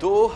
2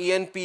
ENP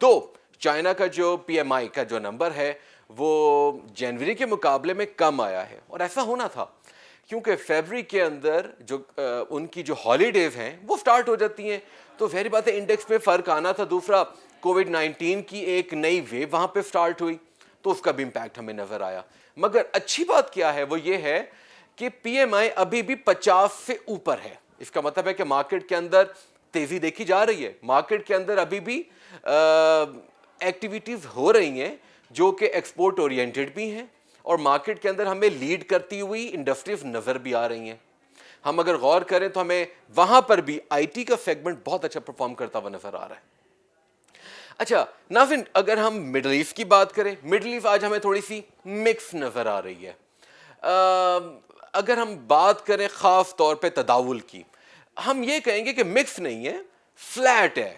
2 China کا جو P M آئی کا جو نمبر ہے وہ جنوری کے مقابلے میں کم آیا ہے، اور ایسا ہونا تھا کیونکہ فیبری کے اندر جو ان کی جو ہالیڈیز ہیں وہ سٹارٹ ہو جاتی ہیں، تو ظاہری بات ہے انڈیکس میں فرق آنا تھا. دوسرا کووڈ 19 کی ایک نئی ویو وہاں پہ سٹارٹ ہوئی تو اس کا بھی امپیکٹ ہمیں نظر آیا. مگر اچھی بات کیا ہے وہ یہ ہے کہ پی ایم آئی ابھی بھی 50 سے اوپر ہے. اس کا مطلب ہے کہ مارکیٹ کے اندر تیزی دیکھی جا رہی ہے، مارکیٹ کے اندر ابھی بھی ایکٹیویٹیز ہو رہی ہیں جو کہ ایکسپورٹ اورینٹڈ بھی ہیں، اور مارکیٹ کے اندر ہمیں لیڈ کرتی ہوئی انڈسٹریز نظر بھی آ رہی ہیں. ہم اگر غور کریں تو ہمیں وہاں پر بھی آئی ٹی کا سیگمنٹ بہت اچھا پرفارم کرتا ہوا نظر آ رہا ہے. اچھا ناظرین، اگر ہم مڈل ایسٹ کی بات کریں، مڈل ایسٹ آج ہمیں تھوڑی سی مکس نظر آ رہی ہے. اگر ہم بات کریں خاص طور پہ تداول کی، ہم یہ کہیں گے کہ مکس نہیں ہے، فلیٹ ہے.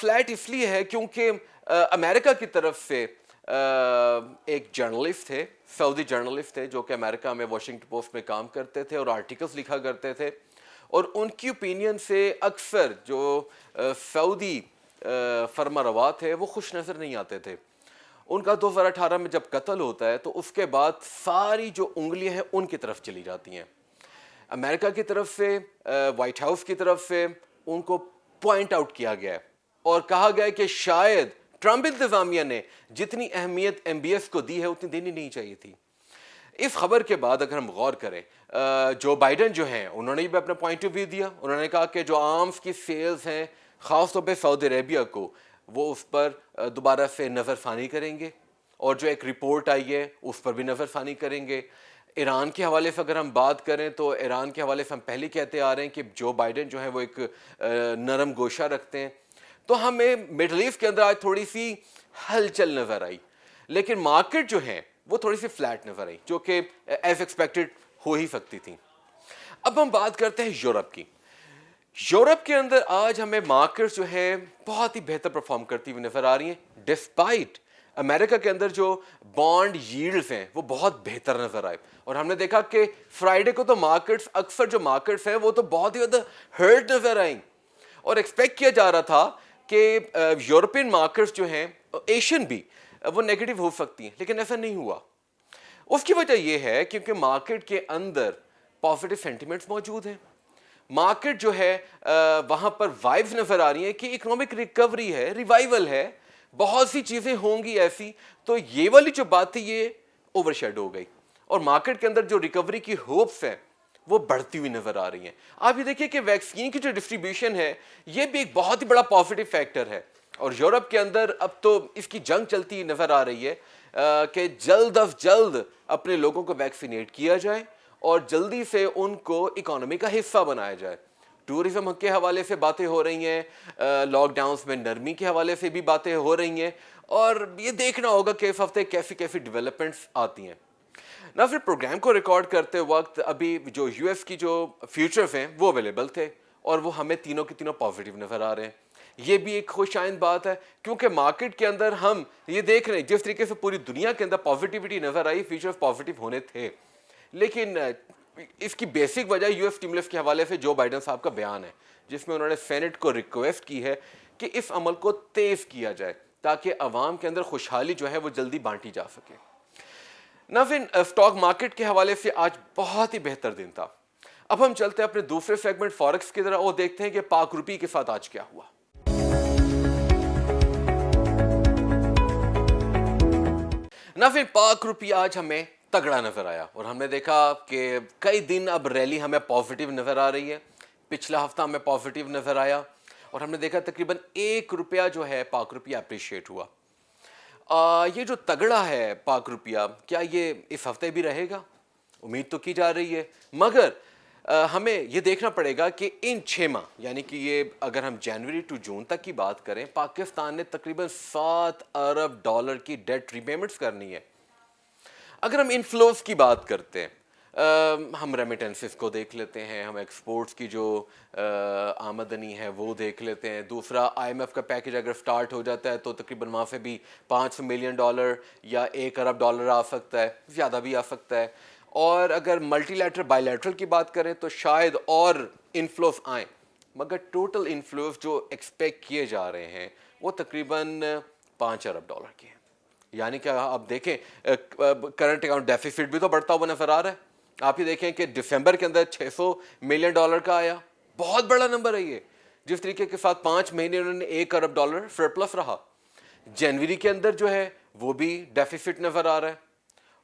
فلیٹ اس لیے ہے کیونکہ امریکہ کی طرف سے ایک جرنلسٹ تھے، سعودی جرنلسٹ تھے جو کہ امریکہ میں واشنگٹن پوسٹ میں کام کرتے تھے اور آرٹیکلز لکھا کرتے تھے، اور ان کی اوپینین سے اکثر جو سعودی فرما روا تھے وہ خوش نظر نہیں آتے تھے. ان کا 2018 میں جب قتل ہوتا ہے تو اس کے بعد ساری جو انگلیاں ہیں ان کی طرف چلی جاتی ہیں. امریکہ کی طرف سے، وائٹ ہاؤس کی طرف سے ان کو پوائنٹ آؤٹ کیا گیا ہے اور کہا گیا ہے کہ شاید ٹرمپ انتظامیہ نے جتنی اہمیت ایم بی ایس کو دی ہے اتنی دینی نہیں چاہیے تھی. اس خبر کے بعد اگر ہم غور کریں، جو بائیڈن جو ہیں انہوں نے بھی اپنا پوائنٹ آف ویو دیا. انہوں نے کہا کہ جو آرمز کی سیلز ہیں خاص طور پہ سعودی عربیہ کو، وہ اس پر دوبارہ سے نظر ثانی کریں گے، اور جو ایک رپورٹ آئی ہے اس پر بھی نظر ثانی کریں گے. ایران کے حوالے سے اگر ہم بات کریں تو ایران کے حوالے سے ہم پہلے کہتے آ رہے ہیں کہ جو بائیڈن جو ہے وہ ایک نرم گوشہ رکھتے ہیں. تو ہمیں مڈل ایسٹ کے اندر آج تھوڑی سی ہلچل نظر آئی، لیکن مارکیٹ جو ہے وہ تھوڑی سی فلیٹ نظر آئی، جو کہ ایز ایکسپیکٹڈ ہو ہی سکتی تھی. اب ہم بات کرتے ہیں یورپ کی. یورپ کے اندر آج ہمیں مارکیٹ جو ہے بہت ہی بہتر پرفارم کرتی ہوئی نظر آ رہی ہیں، ڈسپائٹ امریکہ کے اندر جو بانڈ ییلڈز ہیں وہ بہت بہتر نظر آئے. اور ہم نے دیکھا کہ فرائیڈے کو تو مارکیٹس، اکثر جو مارکیٹس ہیں وہ تو بہت ہی زیادہ ہرٹ نظر آئیں، اور ایکسپیکٹ کیا جا رہا تھا کہ یورپین مارکیٹس جو ہیں، ایشین بھی، وہ نیگیٹو ہو سکتی ہیں، لیکن ایسا نہیں ہوا. اس کی وجہ یہ ہے کیونکہ مارکیٹ کے اندر پازیٹیو سینٹیمنٹس موجود ہیں. مارکیٹ جو ہے وہاں پر وائبز نظر آ رہی ہیں کہ اکنامک ریکوری ہے، ریوائول ہے، بہت سی چیزیں ہوں گی ایسی. تو یہ والی جو بات تھی یہ اوور شیڈو ہو گئی، اور مارکیٹ کے اندر جو ریکوری کی ہوپس ہیں وہ بڑھتی ہوئی نظر آ رہی ہیں. آپ یہ دیکھیے کہ ویکسین کی جو ڈسٹریبیوشن ہے یہ بھی ایک بہت ہی بڑا پازیٹیو فیکٹر ہے، اور یورپ کے اندر اب تو اس کی جنگ چلتی نظر آ رہی ہے کہ جلد از جلد اپنے لوگوں کو ویکسینیٹ کیا جائے اور جلدی سے ان کو اکانومی کا حصہ بنایا جائے. ٹورزم کے حوالے سے باتیں ہو رہی ہیں، لاک ڈاؤنس میں نرمی کے حوالے سے بھی باتیں ہو رہی ہیں، اور یہ دیکھنا ہوگا کہ اس ہفتے کیسی کیسی ڈیولپمنٹس آتی ہیں. نہ پھر پروگرام کو ریکارڈ کرتے وقت ابھی جو یو ایس کی جو فیوچرز ہیں وہ اویلیبل تھے، اور وہ ہمیں تینوں کے تینوں پازیٹیو نظر آ رہے ہیں. یہ بھی ایک خوش آئند بات ہے کیونکہ مارکیٹ کے اندر ہم یہ دیکھ رہے ہیں جس طریقے سے پوری دنیا کے اندر پازیٹیوٹی نظر آئی، فیوچرز پازیٹیو ہونے تھے، لیکن اس کی بیسک وجہ یو ایس اسٹیمولس کے حوالے سے جو بائیڈن صاحب کا بیان ہے جس میں انہوں نے سینٹ کو ریکویسٹ کی ہے کہ اس عمل کو تیز کیا جائے تاکہ عوام کے اندر خوشحالی جو ہے وہ جلدی بانٹی جا سکے. ناظرین، اسٹاک مارکیٹ کے حوالے سے آج بہت ہی بہتر دن تھا. اب ہم چلتے ہیں اپنے دوسرے سیگمنٹ فارکس کی طرح اور دیکھتے ہیں کہ پاک روپی کے ساتھ آج کیا ہوا. ناظرین، پاک روپی آج ہمیں تگڑا نظر آیا اور ہم نے دیکھا کہ کئی دن اب ریلی ہمیں پازیٹیو نظر آ رہی ہے. پچھلا ہفتہ ہمیں پازیٹیو نظر آیا اور ہم نے دیکھا تقریباً ₹1 جو ہے پاک روپیہ اپریشیٹ ہوا. یہ جو تگڑا ہے پاک روپیہ، کیا یہ اس ہفتے بھی رہے گا؟ امید تو کی جا رہی ہے، مگر ہمیں یہ دیکھنا پڑے گا کہ ان 6 ماہ یعنی کہ یہ اگر ہم جنوری ٹو جون تک کی بات کریں، پاکستان نے تقریباً $7 ارب کی ڈیٹ ری پیمنٹس کرنی ہے. اگر ہم انفلوز کی بات کرتے ہیں، ہم ریمیٹنسز کو دیکھ لیتے ہیں، ہم ایکسپورٹس کی جو آمدنی ہے وہ دیکھ لیتے ہیں. دوسرا آئی ایم ایف کا پیکج اگر سٹارٹ ہو جاتا ہے تو تقریباً وہاں سے بھی $500 ملین یا $1 ارب آ سکتا ہے، زیادہ بھی آ سکتا ہے. اور اگر ملٹی لیٹرل بائی لیٹرل کی بات کریں تو شاید اور انفلوز آئیں، مگر ٹوٹل انفلوز جو ایکسپیکٹ کیے جا رہے ہیں وہ تقریباً $5 ارب کی ہیں. یعنی کہ آپ دیکھیں کرنٹ اکاؤنٹ ڈیفیسٹ بھی تو بڑھتا ہوا نظر آ رہا ہے. آپ یہ دیکھیں کہ دسمبر کے اندر $600 ملین کا آیا, بہت بڑا نمبر ہے یہ. جس طریقے کے ساتھ 5 مہینے انہوں نے $1 ارب سرپلس رہا. جنوری کے اندر جو ہے وہ بھی ڈیفیسٹ نظر آ رہا ہے.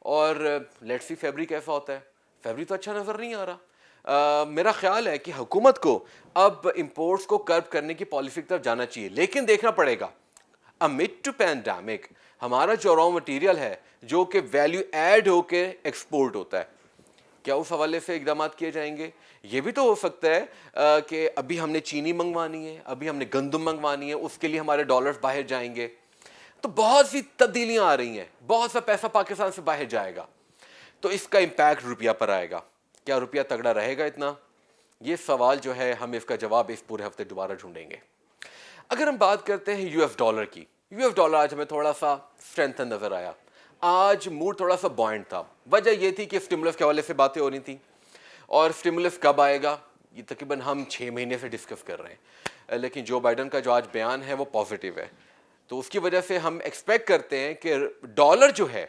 اور لیٹس سی فیبری کیسا ہوتا ہے. فیبری تو اچھا نظر نہیں آ رہا. میرا خیال ہے کہ حکومت کو اب امپورٹس کو کرب کرنے کی پالیسی کی طرف جانا چاہیے, لیکن دیکھنا پڑے گا امڈ ٹو پینڈیمک ہمارا جو را مٹیریل ہے جو کہ ویلیو ایڈ ہو کے ایکسپورٹ ہوتا ہے, کیا اس حوالے سے اقدامات کیے جائیں گے؟ یہ بھی تو ہو سکتا ہے کہ ابھی ہم نے چینی منگوانی ہے, ابھی ہم نے گندم منگوانی ہے, اس کے لیے ہمارے ڈالرز باہر جائیں گے. تو بہت سی تبدیلیاں آ رہی ہیں, بہت سا پیسہ پاکستان سے باہر جائے گا, تو اس کا امپیکٹ روپیہ پر آئے گا. کیا روپیہ تگڑا رہے گا اتنا؟ یہ سوال جو ہے ہم اس کا جواب اس پورے ہفتے دوبارہ ڈھونڈیں گے. اگر ہم بات کرتے ہیں US ڈالر کی, US ڈالر آج ہمیں تھوڑا سا اسٹرینتھن نظر آیا. آج موڈ تھوڑا سا بوائنٹ تھا. وجہ یہ تھی کہ اسٹیمولس کے حوالے سے باتیں ہو رہی تھیں, اور اسٹیمولس کب آئے گا یہ تقریباً ہم 6 مہینے سے ڈسکس کر رہے ہیں. لیکن جو بائیڈن کا جو آج بیان ہے وہ پازیٹیو ہے, تو اس کی وجہ سے ہم ایکسپیکٹ کرتے ہیں کہ ڈالر جو ہے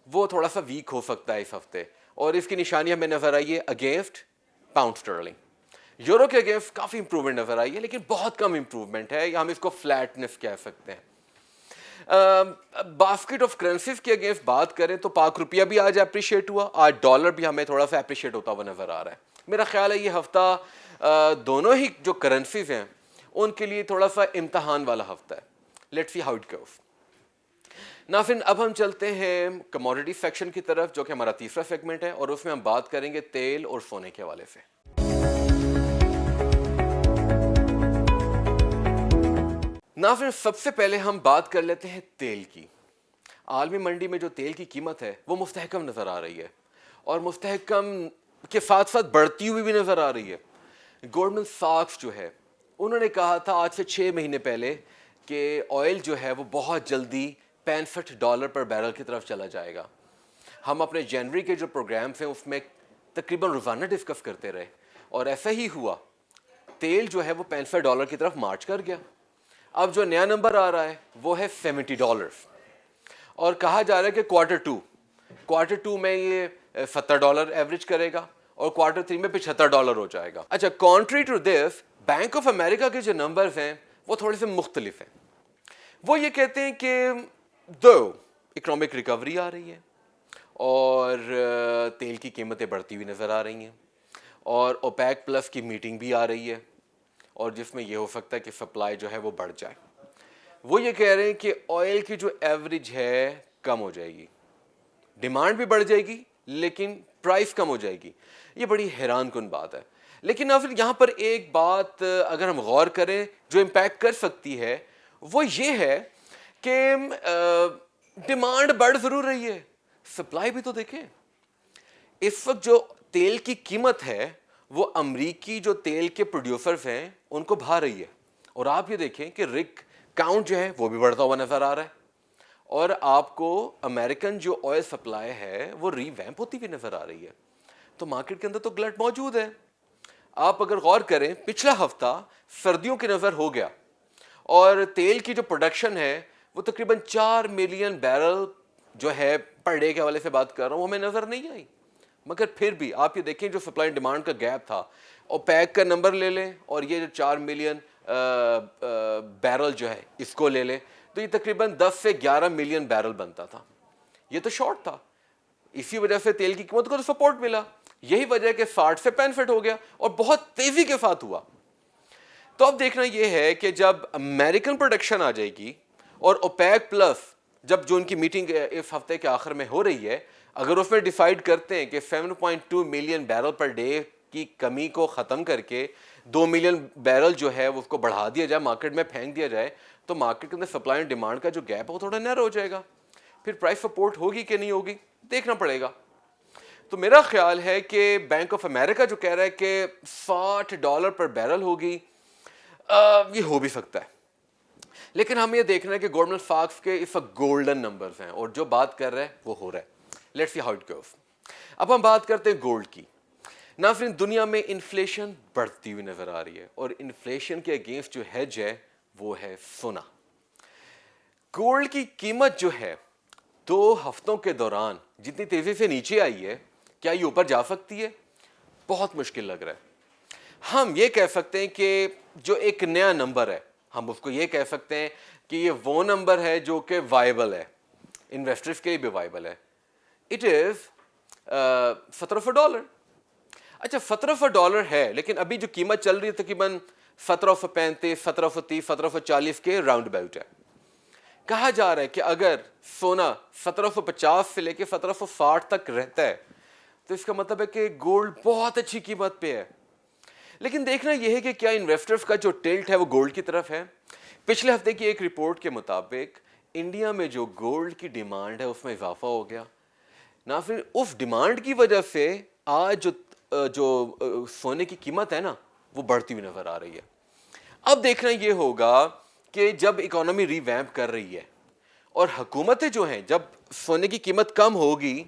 وہ تھوڑا سا ویک ہو سکتا ہے اس ہفتے, اور اس کی نشانی ہمیں نظر آئی ہے اگینسٹ پاؤنڈ اسٹرلنگ. یورو کے اگینسٹ کافی امپروومنٹ نظر آئی ہے, لیکن بہت کم امپروومنٹ ہے, یا ہم اس کو فلیٹنس کہہ سکتے ہیں. باسکٹ آف کرنسیز کے اگینسٹ بات کریں تو پاک روپیہ بھی آج اپریشیٹ ہوا, آج ڈالر بھی ہمیں تھوڑا سا اپریشیٹ ہوتا ہوا نظر آ رہا ہے. میرا خیال ہے یہ ہفتہ دونوں ہی جو کرنسیز ہیں ان کے لیے تھوڑا سا امتحان والا ہفتہ ہے. Let's see how it goes. ناظرین, اب ہم چلتے ہیں کموڈٹی سیکشن کی طرف, جو کہ ہمارا تیسرا سیگمنٹ ہے, اور اس میں ہم بات کریں گے تیل اور سونے کے حوالے سے. ناظرین, سب سے پہلے ہم بات کر لیتے ہیں تیل کی. عالمی منڈی میں جو تیل کی قیمت ہے وہ مستحکم نظر آ رہی ہے, اور مستحکم کے ساتھ ساتھ بڑھتی ہوئی بھی نظر آ رہی ہے. گولڈمن ساکس جو ہے انہوں نے کہا تھا آج سے 6 مہینے پہلے کہ آئل جو ہے وہ بہت جلدی $65 پر بیرل کی طرف چلا جائے گا. ہم اپنے جنوری کے جو پروگرامس ہیں اس میں تقریباً روزانہ ڈسکس کرتے رہے, اور ایسا ہی ہوا. تیل جو ہے وہ $65 کی طرف مارچ کر گیا. اب جو نیا نمبر آ رہا ہے وہ ہے $70, اور کہا جا رہا ہے کہ کوارٹر ٹو میں یہ $70 ایوریج کرے گا, اور کوارٹر 3 میں $75 ہو جائے گا. اچھا, country to this bank of America کے جو نمبرز ہیں وہ تھوڑے سے مختلف ہیں. وہ یہ کہتے ہیں کہ دو اکنامک ریکوری آ رہی ہے, اور تیل کی قیمتیں بڑھتی ہوئی نظر آ رہی ہیں, اور اوپیک پلس کی میٹنگ بھی آ رہی ہے, اور جس میں یہ ہو سکتا ہے کہ سپلائی جو ہے وہ بڑھ جائے. وہ یہ کہہ رہے ہیں کہ آئل کی جو ایوریج ہے کم ہو جائے گی, ڈیمانڈ بھی بڑھ جائے گی لیکن پرائس کم ہو جائے گی. یہ بڑی حیران کن بات ہے. لیکن اب یہاں پر ایک بات اگر ہم غور کریں جو امپیکٹ کر سکتی ہے وہ یہ ہے کہ ڈیمانڈ بڑھ ضرور رہی ہے, سپلائی بھی تو دیکھیں. اس وقت جو تیل کی قیمت ہے وہ امریکی جو تیل کے پروڈیوسرز ہیں ان کو بھا رہی ہے, اور آپ یہ دیکھیں کہ رگ کاؤنٹ جو ہے وہ بھی بڑھتا ہوا نظر آ رہا ہے, اور آپ کو امریکن جو آئل سپلائی ہے وہ ری ویمپ ہوتی ہوئی نظر آ رہی ہے. تو مارکیٹ کے اندر تو گلٹ موجود ہے. آپ اگر غور کریں پچھلا ہفتہ سردیوں کی نظر ہو گیا, اور تیل کی جو پروڈکشن ہے وہ تقریباً 4 ملین بیرل جو ہے پر ڈے کے حوالے سے بات کر رہا ہوں, وہ ہمیں نظر نہیں آئی. مگر پھر بھی آپ یہ دیکھیں جو سپلائی ڈیمانڈ کا گیپ تھا, اوپیک کا نمبر لے لیں اور یہ جو 4 ملین بیرل جو ہے اس کو لے لیں, تو یہ تقریباً 10 سے 11 ملین بیرل بنتا تھا. یہ تو شارٹ تھا, اسی وجہ سے تیل کی قیمت کو تو سپورٹ ملا. یہی وجہ ہے کہ 60 سے 65 ہو گیا, اور بہت تیزی کے ساتھ ہوا. تو اب دیکھنا یہ ہے کہ جب امریکن پروڈکشن آ جائے گی, اور اوپیک پلس جب جو ان کی میٹنگ اس ہفتے کے آخر میں ہو رہی ہے, اگر اس میں ڈیسائیڈ کرتے ہیں کہ 7.2 ملین بیرل پر ڈے کی کمی کو ختم کر کے 2 ملین بیرل جو ہے وہ اس کو بڑھا دیا جائے, مارکیٹ میں پھینک دیا جائے, تو مارکیٹ کے اندر سپلائی اینڈ ڈیمانڈ کا جو گیپ ہے وہ تھوڑا نیرو ہو جائے گا. پھر پرائس سپورٹ ہوگی کہ نہیں ہوگی دیکھنا پڑے گا. تو میرا خیال ہے کہ بینک آف امریکہ جو کہہ رہا ہے کہ $60 پر بیرل ہوگی, یہ ہو بھی سکتا ہے. لیکن ہم یہ دیکھنا ہے کہ گولڈمن ساکس کے اس وقت گولڈن نمبرز ہیں, اور جو بات کر رہے ہیں وہ ہو رہا ہے. Let's see how it goes. اب ہم بات کرتے ہیں گولڈ کی. ناظرین, دنیا میں انفلیشن بڑھتی ہوئی نظر آ رہی ہے, اور انفلیشن کے اگینسٹ جو ہیج ہے وہ ہے سونا. گولڈ کی قیمت جو ہے 2 ہفتوں کے دوران جتنی تیزی سے نیچے آئی ہے، کیا یہ اوپر جا سکتی ہے؟ بہت مشکل لگ رہا ہے۔ ہم یہ کہہ سکتے ہیں کہ جو ایک نیا نمبر ہے، ہم اس کو یہ کہہ سکتے ہیں کہ یہ وہ نمبر ہے جو کہ وائبل ہے، انویسٹرز کے لیے بھی وائبل ہے۔ اٹ از $17 اچھا $17 ہے، لیکن ابھی جو قیمت چل رہی ہے تقریباً 1735 1730 1740 کے راؤنڈ اباؤٹ ہے۔ کہا جا رہا ہے کہ اگر سونا 1750 سے لے کے 1760 تک رہتا ہے تو اس کا مطلب ہے کہ گولڈ بہت اچھی قیمت پہ ہے۔ لیکن دیکھنا یہ ہے کہ کیا انویسٹرز کا جو ٹلٹ ہے وہ گولڈ کی طرف ہے۔ پچھلے ہفتے کی ایک رپورٹ کے مطابق انڈیا میں جو گولڈ کی ڈیمانڈ ہے اس میں اضافہ ہو گیا، نہ پھر اس ڈیمانڈ کی وجہ سے آج جو سونے کی قیمت ہے نا وہ بڑھتی ہوئی نظر آ رہی ہے۔ اب دیکھنا یہ ہوگا کہ جب اکانومی ری ویمپ کر رہی ہے اور حکومتیں جو ہیں جب سونے کی قیمت کم ہوگی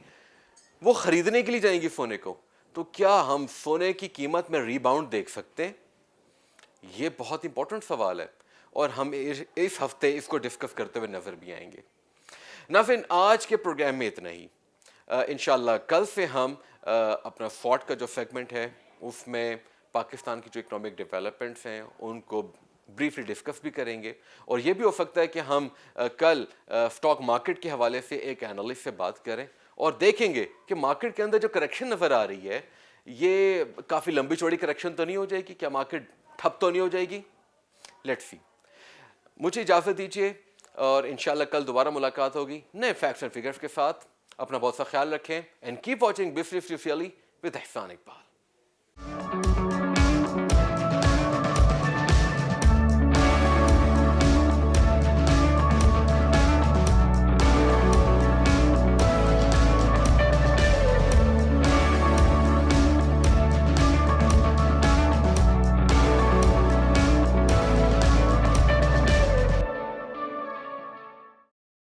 وہ خریدنے کے لیے جائیں گی سونے کو، تو کیا ہم سونے کی قیمت میں ری باؤنڈ دیکھ سکتے ہیں؟ یہ بہت امپورٹنٹ سوال ہے اور ہم اس ہفتے اس کو ڈسکس کرتے ہوئے نظر بھی آئیں گے۔ ناظرین، آج کے پروگرام میں اتنا ہی۔ انشاءاللہ کل سے ہم اپنا فورٹ کا جو سیگمنٹ ہے اس میں پاکستان کی جو اکنامک ڈیولپمنٹس ہیں ان کو بریفلی ڈسکس بھی کریں گے، اور یہ بھی ہو سکتا ہے کہ ہم کل اسٹاک مارکیٹ کے حوالے سے ایک اینالسٹ سے بات کریں اور دیکھیں گے کہ مارکیٹ کے اندر جو کریکشن نظر آ رہی ہے یہ کافی لمبی چوڑی کریکشن تو نہیں ہو جائے گی، کیا مارکیٹ ٹھپ تو نہیں ہو جائے گی؟ Let's see. مجھے اجازت دیجیے اور انشاءاللہ کل دوبارہ ملاقات ہوگی نئے فیکٹس اینڈ فگرز کے ساتھ۔ اپنا بہت سا خیال رکھیں and keep watching business really with Ehsan Iqbal.